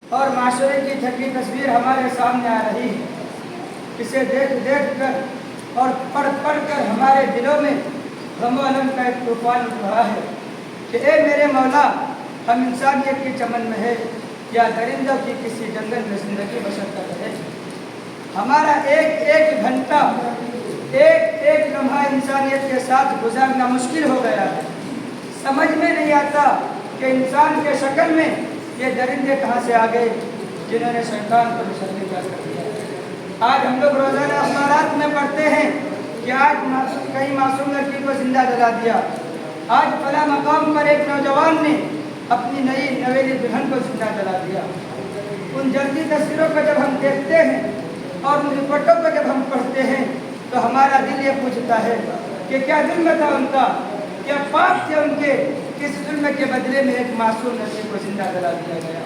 اور معاشرے کی چھٹی تصویر ہمارے سامنے آ رہی ہے۔ اسے دیکھ دیکھ کر اور پڑھ پڑھ کر ہمارے دلوں میں غم و الم کا ایک طوفان اٹھ رہا ہے کہ اے میرے مولا، ہم انسانیت کی چمن میں ہے یا درندوں کی کسی جنگل میں زندگی بسر کر رہے ہیں۔ ہمارا ایک ایک گھنٹہ، ایک ایک لمحہ انسانیت کے ساتھ گزارنا مشکل ہو گیا ہے۔ سمجھ میں نہیں آتا کہ انسان کے شکل میں یہ درندے کہاں سے آ گئے جنہوں نے شیطان کو شرمندہ کر دیا۔ آج ہم لوگ روزانہ اخبارات میں پڑھتے ہیں کہ آج کئی معصوم لڑکی کو زندہ جلا دیا، آج فلاں مقام پر ایک نوجوان نے اپنی نئی نویلی دلہن کو زندہ جلا دیا۔ ان جلدی تصویروں کو جب ہم دیکھتے ہیں اور ان رپورٹوں کو جب ہم پڑھتے ہیں تو ہمارا دل یہ پوچھتا ہے کہ کیا ظلم تھا ان کا، کیا پاپ تھے ان کے، کس ظلم کے بدلے میں ایک معصوم لڑکی کو زندہ جلا دیا گیا۔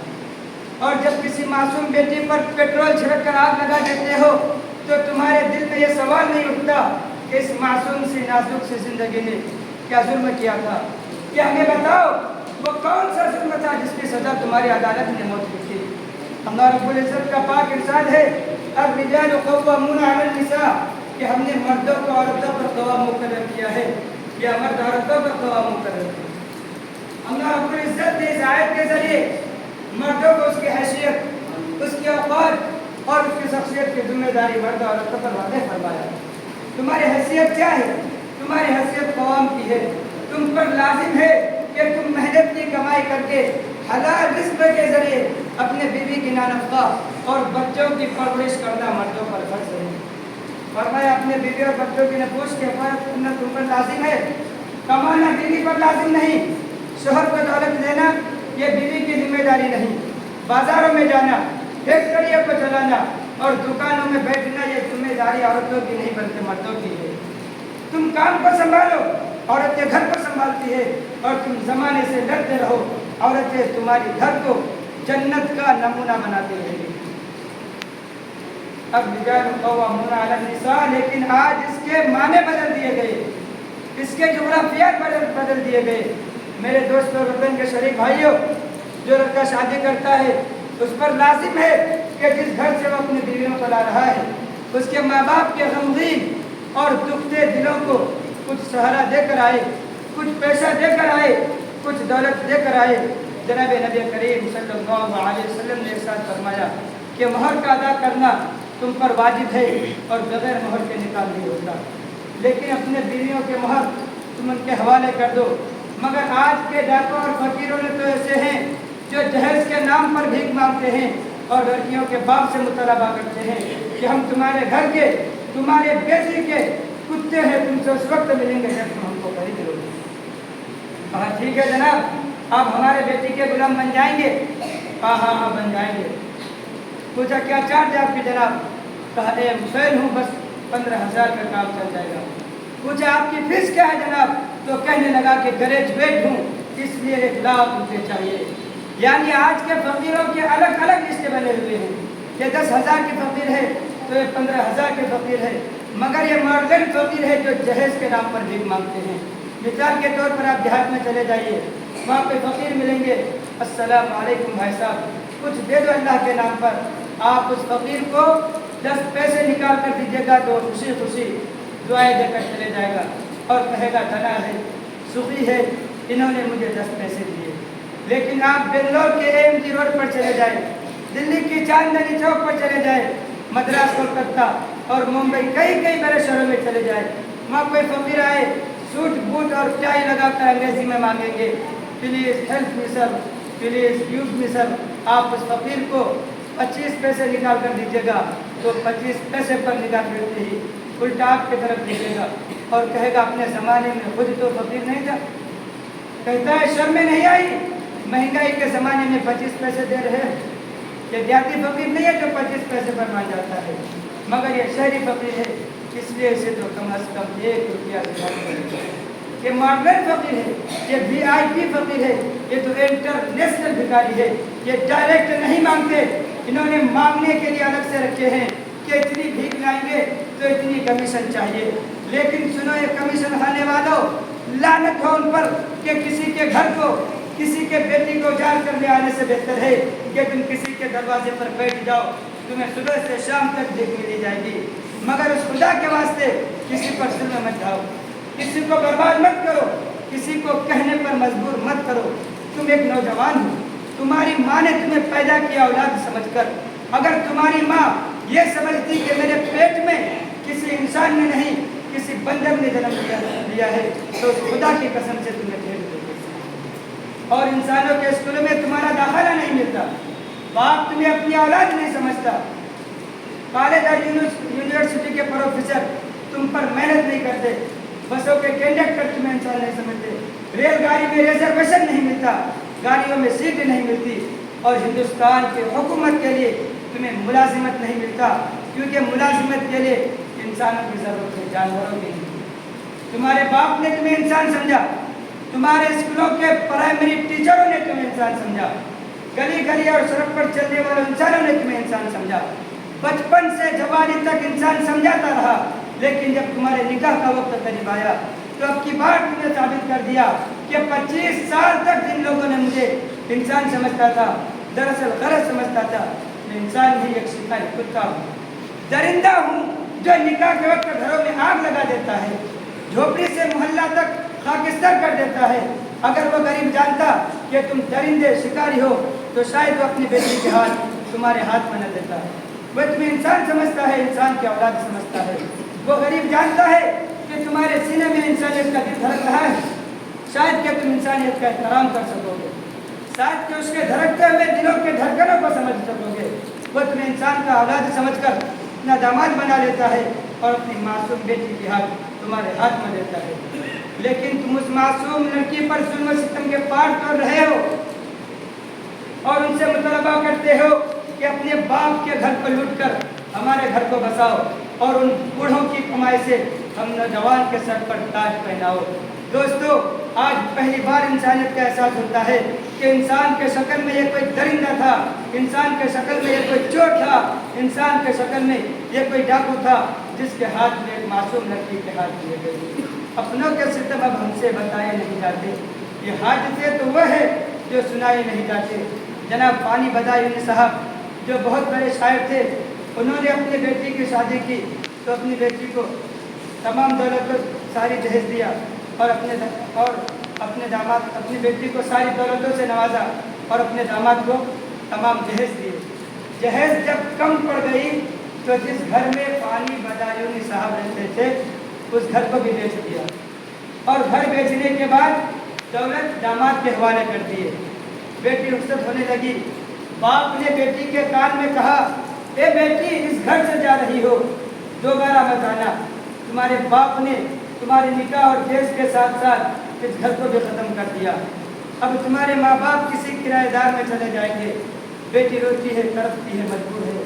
اور جب کسی معصوم بیٹی پر پیٹرول چھڑک کر آگ لگا دیتے ہو تو تمہارے دل میں یہ سوال نہیں اٹھتا کہ اس معصوم سی نازک سی زندگی نے کیا ظلم کیا تھا؟ کہ ہمیں بتاؤ وہ کون سا ظلم تھا جس کی سزا تمہاری عدالت نے موت کی تھی؟ اللہ رب العزت کا پاک ارشاد ہے الرجال قوامون علی النساء، کہ ہم نے مردوں کو عورتوں پر قوام مقرر کیا ہے یا مرد عورتوں پر قوام مقرر کیا۔ اللہ رب العزت نے اس آیت کے ذریعے مردوں کو اس کی حیثیت، اس کی اوقات اور اس کی شخصیت کی ذمہ داری مرد اور عورتوں پر واضح فرمایا۔ تمہاری حیثیت کیا ہے؟ تمہاری حیثیت قوام کی ہے، تم پر لازم ہے کہ تم محنت کی کمائی کر کے حلال رزق کے ذریعے اپنے بیوی کی نانفقہ اور بچوں کی پرورش کرنا مردوں پر فرض ہے۔ فرمایا اپنے بیوی اور بچوں کی نپوش کی حفاظت کرنا تم پر لازم ہے، کمانا بیوی پر لازم نہیں، شوہر کو دولت دینا یہ بیوی کی ذمہ داری نہیں، بازاروں میں جانا، فیکٹریوں کو چلانا اور دکانوں میں بیٹھنا یہ ذمہ داری عورتوں کی نہیں بلکہ مردوں کی ہے۔ تم کام کو سنبھالو، عورتیں گھر کو سنبھالتی ہے، اور تم زمانے سے لڑتے رہو، عورتیں تمہاری گھر کو جنت کا نمونہ بناتی رہیں گی۔ اب رجال قوامون علی النساء، لیکن آج اس کے معنی بدل دیے گئے، اس کے جغرافیات بدل دیے گئے۔ میرے دوستوں، وطن کے شریک بھائیوں، جو لڑکا شادی کرتا ہے اس پر لازم ہے کہ جس گھر سے وہ اپنی بیویوں کو لا رہا ہے اس کے ماں باپ کے غمگین اور دکھتے دلوں کو کچھ سہارا دے کر آئے، کچھ پیسہ دے کر آئے، کچھ دولت دے کر آئے۔ جناب نبی کریم صلی اللہ علیہ وسلم نے ارشاد فرمایا کہ مہر کا ادا کرنا تم پر واجب ہے اور بغیر مہر کے نکاح نہیں ہوتا، لیکن اپنے بیویوں کے مہر تم ان کے حوالے کر دو۔ مگر آج کے ڈاکوں اور فقیروں نے تو ایسے ہیں جو جہیز کے نام پر بھیک مانگتے ہیں اور لڑکیوں کے باپ سے مطالبہ کرتے ہیں کہ ہم تمہارے گھر کے، تمہارے بیٹی کے کتے ہیں، تم سے اس وقت ملیں گے جب تم ہم کو خرید لو گے۔ ہاں ٹھیک ہے جناب، آپ ہمارے بیٹی کے غلام بن جائیں گے؟ ہاں بن جائیں گے۔ پوچھا کیا چارج ہے آپ کی جناب؟ کہا اے مسئل ہوں، بس 15,000 کا کام چل جائے گا۔ پوچھا آپ کی فیس کیا ہے جناب؟ تو کہنے لگا کہ گریجویٹ ہوں اس لیے 1,00,000 روپے چاہیے۔ یعنی آج کے فقیروں کے الگ الگ لسٹیں بنے ہوئے ہیں، یہ 10,000 کی فقیر ہے تو یہ 15,000 کی فقیر ہے، مگر یہ ماڈرن فقیر ہے جو جہیز کے نام پر بھیک مانگتے ہیں۔ مثال کے طور پر آپ دیہات میں چلے جائیے، وہاں پہ فقیر ملیں گے، السلام علیکم بھائی صاحب کچھ دے دو اللہ کے نام پر۔ آپ اس فقیر کو 10 پیسے نکال کر دیجیے گا تو خوشی خوشی دعائیں دے کر چلے جائے گا اور کہے گا دھنا ہے، سخی ہے، انہوں نے مجھے 10 پیسے دیے۔ لیکن آپ بنگلور کے AMG روڈ پر چلے جائیں، دلی کی چاندنی چوک پر چلے جائیں، مدراس، کولکتہ اور ممبئی کئی بڑے شہروں میں چلے جائیں، وہاں کوئی فقیر آئے سوٹ بوٹ اور ٹائی لگا کر انگریزی میں مانگیں گے please help me sir, please use me sir. آپ اس فقیر کو 25 پیسے نکال کر دیجیے گا تو 25 پیسے پر نگاہ پھیرتے ہی الٹا آپ کی طرف دیکھے گا اور کہے گا اپنے زمانے میں خود تو فقیر نہیں تھا۔ کہتا ہے شرم میں نہیں آئی؟ مہنگائی کے زمانے میں 25 پیسے دے رہے ہیں۔ یہ دیہاتی فقیر نہیں ہے جو 25 پیسے پر مان جاتا ہے، مگر یہ شہری فقیر ہے، اس لیے اسے تو کم از کم 1 روپیہ دینا پڑے گا۔ یہ ماڈرن فقیر ہے، یہ VIP فقیر ہے، یہ تو انٹرنیشنل بھکاری ہے۔ یہ ڈائریکٹ نہیں مانگتے، انہوں نے مانگنے کے لیے الگ سے رکھے ہیں کہ اتنی بھیک لائیں گے تو اتنی کمیشن چاہیے۔ لیکن سنو یہ کمیشن کھانے والوں، لعنت ہو ان پر کہ کسی کے گھر کو किसी के बेटी को उजाड़ कर ले आने से बेहतर है कि तुम किसी के दरवाजे पर बैठ जाओ, तुम्हें सुबह से शाम तक भीख मिली जाएगी। मगर उस खुदा के वास्ते किसी पर जुल्म मत ढाओ, किसी को बर्बाद मत करो, किसी को कहने पर मजबूर मत करो। तुम एक नौजवान हो, तुम्हारी माँ ने तुम्हें पैदा किया औलाद समझकर। अगर तुम्हारी माँ ये समझती कि मेरे पेट में किसी इंसान ने नहीं किसी बंदर ने जन्म लिया है, तो उस खुदा की कसम से तुम्हें भेज देगी। और इंसानों के स्कूलों में तुम्हारा दाखिला नहीं मिलता, बाप तुम्हें अपनी औलाद नहीं समझता, कॉलेज और यूनिवर्सिटी के प्रोफेसर तुम पर मेहनत नहीं करते, बसों के कंडक्टर तुम्हें इंसान नहीं समझते, रेलगाड़ी में रिजर्वेशन नहीं मिलता, गाड़ियों में सीट नहीं मिलती, और हिंदुस्तान की हुकूमत के लिए तुम्हें मुलाजिमत नहीं मिलता, क्योंकि मुलाजिमत के लिए इंसानों की जरूरत है, जानवरों की नहीं। तुम्हारे बाप ने तुम्हें इंसान समझा, तुम्हारे स्कूलों के प्राइमरी टीचरों ने तुम्हें इंसान समझा, गली गली और सड़क पर चलने वाले इंसानों ने तुम्हें इंसान समझा, बचपन से जवानी तक इंसान समझाता रहा। लेकिन जब तुम्हारे निकाह का वक्त करीब आया तो अब की बार तुमने साबित कर दिया कि 25 साल तक जिन लोगों ने मुझे इंसान समझता था, दरअसल गलत समझता था। मैं इंसान नहीं, एक शिकारी कुत्ता हूँ, दरिंदा हूँ जो निकाह के वक्त घरों में आग लगा देता है, झोपड़ी से मोहल्ला तक खाकिस्तान कर देता है। अगर वो गरीब जानता कि तुम दरिंदे शिकारी हो तो शायद वो अपनी बेटी के हाथ तुम्हारे हाथ में न देता। वो तुम्हें इंसान समझता है, इंसान की औलाद समझता है। वो गरीब जानता है कि तुम्हारे सीने में इंसानियत का दिल धड़क रहा है, शायद कि तुम इंसानियत का एहतराम कर सकोगे, शायद कि उसके धड़कते हुए दिलों के धड़कनों को समझ सकोगे। वो तुम्हें इंसान का औलाद समझकर अपना दामाद बना लेता है और अपनी मासूम बेटी की हाथ तुम्हारे हाथ में देता है। लेकिन तुम उस मासूम लड़की पर जुल्म सितम के पार तोड़ रहे हो और उनसे मुतालबा करते हो कि अपने बाप के घर को लूटकर हमारे घर को बसाओ और उन बूढ़ों की कमाई से हम नौजवान के सर पर ताज पहनाओ। दोस्तों, आज पहली बार इंसानियत का एहसास होता है कि इंसान के शक्ल में ये कोई दरिंदा था, इंसान के शक्ल में ये कोई चोर था, इंसान के शक्ल में ये कोई डाकू था जिसके हाथ में एक मासूम लड़की के हाथ दिए गए। अपनों के सितम अब हमसे बताए नहीं जाते, ये हादसे तो वह है जो सुनाए नहीं जाते। जनाब पानी बदायूनी साहब जो बहुत बड़े शायर थे, उन्होंने अपनी बेटी की शादी की तो अपनी बेटी को तमाम दौलत सारी दहेज दिया और अपने दामाद अपनी बेटी को सारी दौलतों से नवाजा और अपने दामाद को तमाम जहेज दिए। जहेज जब कम पड़ गई तो जिस घर में पानी बदायूनी साहब रहते थे उस घर को भी बेच दिया और घर बेचने के बाद दौलत दामाद के हवाले कर दिए। बेटी रुखसत होने लगी, बाप ने बेटी के कान में कहा, ए बेटी इस घर से जा रही हो, दोबारा मत आना। तुम्हारे बाप ने तुम्हारे निकाह और जेज के साथ साथ इस घर को भी ख़त्म कर दिया। अब तुम्हारे माँ बाप किसी किराएदार में चले जाएंगे। बेटी रोती है, तड़पती है, मजबूर है,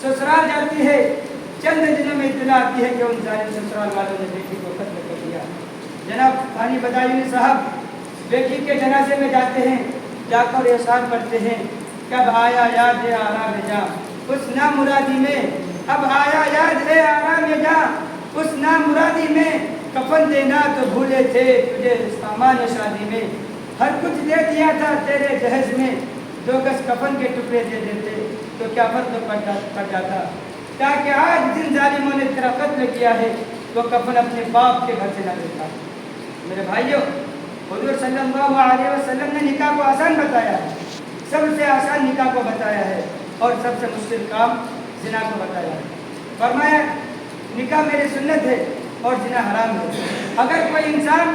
ससुराल जाती है। चंद दिनों में इत्तला आती है कि उन जालिम ससुराल वालों ने बेटी को कत्ल कर दिया। जनाब पानी बदायूनी साहब बेटी के जनाजे में जाते हैं, जाकर एहसान पढ़ते हैं, कब आया याद है आराम जा उस नामुरादी में, अब आया याद है आराम जा उस नामुरादी में, कफन देना तो भूले थे तुझे सामान शादी में, हर कुछ दे दिया था तेरे जहेज में, 2 गज कफन के टुकड़े दे देते तो क्या फर्क पड़ जाता, ताकि आज जिन जालिमों ने तेरा कत्ल किया है वो कफन अपने बाप के घर से न लेता। मेरे भाइयों, हुजूर सल्लल्लाहु अलैहि वसल्लम ने निकाह को आसान बताया है, सबसे आसान निकाह को बताया है और सबसे मुश्किल काम जिना को बताया है। फरमाया निकाह मेरी सुन्नत है और जिना हराम है। अगर कोई इंसान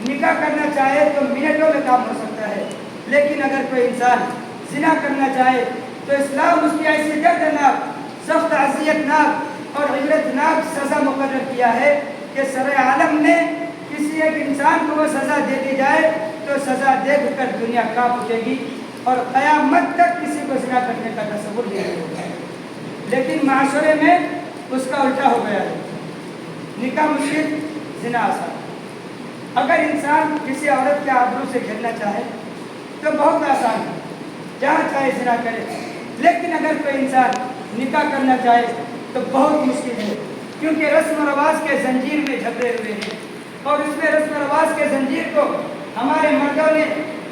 निकाह करना चाहे तो मिनटों में काम हो सकता है, लेकिन अगर कोई इंसान जिना करना चाहे तो इस्लाम उसकी ऐसी दर्दनाक, सख्त अज़ियतनाक और इबरतनाक सज़ा मुकर्रर किया है कि सरे आलम में किसी एक इंसान को वो सज़ा दे दी जाए तो सज़ा देख कर दुनिया कांप उठेगी और क़यामत तक किसी को ज़िना करने का तसव्वुर नहीं होगा। लेकिन माशरे में उसका उल्टा हो गया है, निकाह मुश्किल, ज़िना आसान। अगर इंसान किसी औरत के आबरू से घेरना चाहे तो बहुत आसान है, जहाँ चाहे ज़िना करे। लेकिन अगर कोई इंसान निकाह करना चाहे तो बहुत मुश्किल है, क्योंकि रस्म व रवाज के जंजीर में झगड़े हुए हैं और इसमें रस्म व रवाज के जंजीर को हमारे मर्दों ने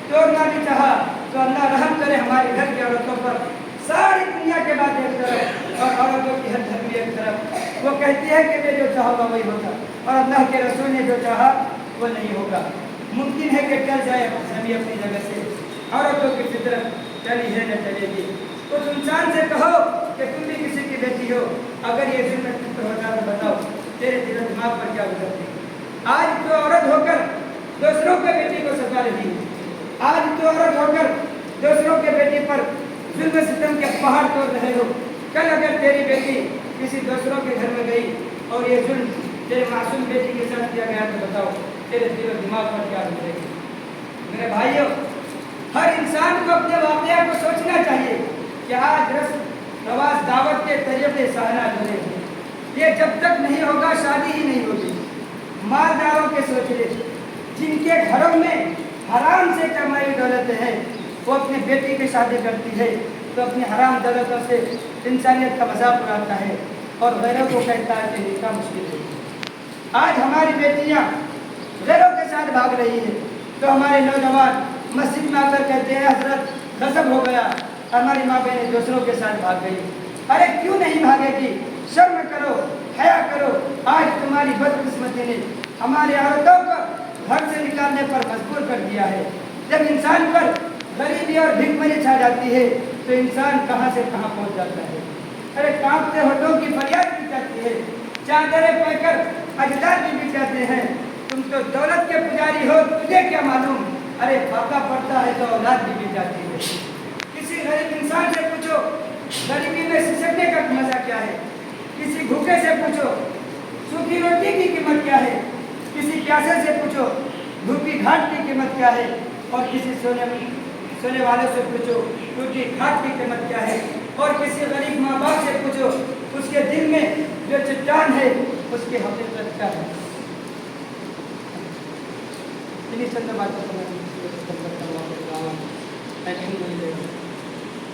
तोड़ना भी चाहा तो अल्लाह रहम करे हमारे घर की औरतों पर। सारी दुनिया के बाद एक तरफ और औरतों की हर धर्म एक तरफ। वो कहती है कि मैं जो चाहूँगा वही होगा, और अल्लाह के रसूल ने जो चाहा वो नहीं होगा। मुमकिन है कि टल जाए जमीन अपनी जगह से, औरतों की फितरत चली है न चलेगी। उस इंसान से कहो कि तुम भी किसी की बेटी हो, अगर ये जुल्म तुम होता तो बताओ तेरे दिल दिमाग पर क्या गुजरती। आज तो औरत होकर दूसरों के बेटी को सता रही है, आज तो औरत होकर दूसरों के बेटी पर जुल्म सितम के पहाड़ तोड़ रहे हो। कल अगर तेरी बेटी किसी दूसरों के घर में गई और ये जुल्म तेरे मासूम बेटी के साथ किया गया तो बताओ तेरे दिल और दिमाग पर क्या गुजरेगी। मेरे भाइयों, हर इंसान को अपने वाक़या को सोचना चाहिए कि आज रस्म रवाज दावत के तरीके सहना जुड़े हैं। ये जब तक नहीं होगा शादी ही नहीं होगी। मालदारों के सोच ले, जिनके घरों में हराम से कमाई दौलत है, वो अपनी बेटी की शादी करती है तो अपनी हराम दौलतों से इंसानियत का मजाक उड़ाता है और गैरों को कहता है कि निकाह मुश्किल है। आज हमारी बेटियां गैरों के साथ भाग रही है तो हमारे नौजवान मस्जिद में आकर कहते हैं हजरत गजब हो गया, हमारी माँ बहनें दूसरों के साथ भाग गई। अरे क्यों नहीं भागेगी, शर्म करो, हया करो। आज तुम्हारी बदकिस्मती ने हमारे औरतों को घर से निकालने पर मजबूर कर दिया है। जब इंसान पर गरीबी और भिखमरी छा जाती है तो इंसान कहाँ से कहाँ पहुँच जाता है। अरे कांपते होठों की फरियाद की जाती है, चादरें पहकर अजदाद भी बिक जाते हैं। तुम तो दौलत के पुजारी हो, तुझे क्या मालूम। अरे फाका पड़ता है तो औलाद भी बिक जाती है। किसी गरीब इंसान से पूछो गरीबी में सिसकने का मजा क्या है, किसी भूखे से पूछो सूखी रोटी की कीमत क्या है, किसी प्यासे से पूछो भूखी घाट की कीमत क्या है, और किसी सोने वाले से पूछो टूटी घाट की कीमत क्या है, और किसी गरीब माँ बाप से पूछो उसके दिल में जो चट्टान है उसकी हकीकत क्या है। इन्हीं चंद बातों को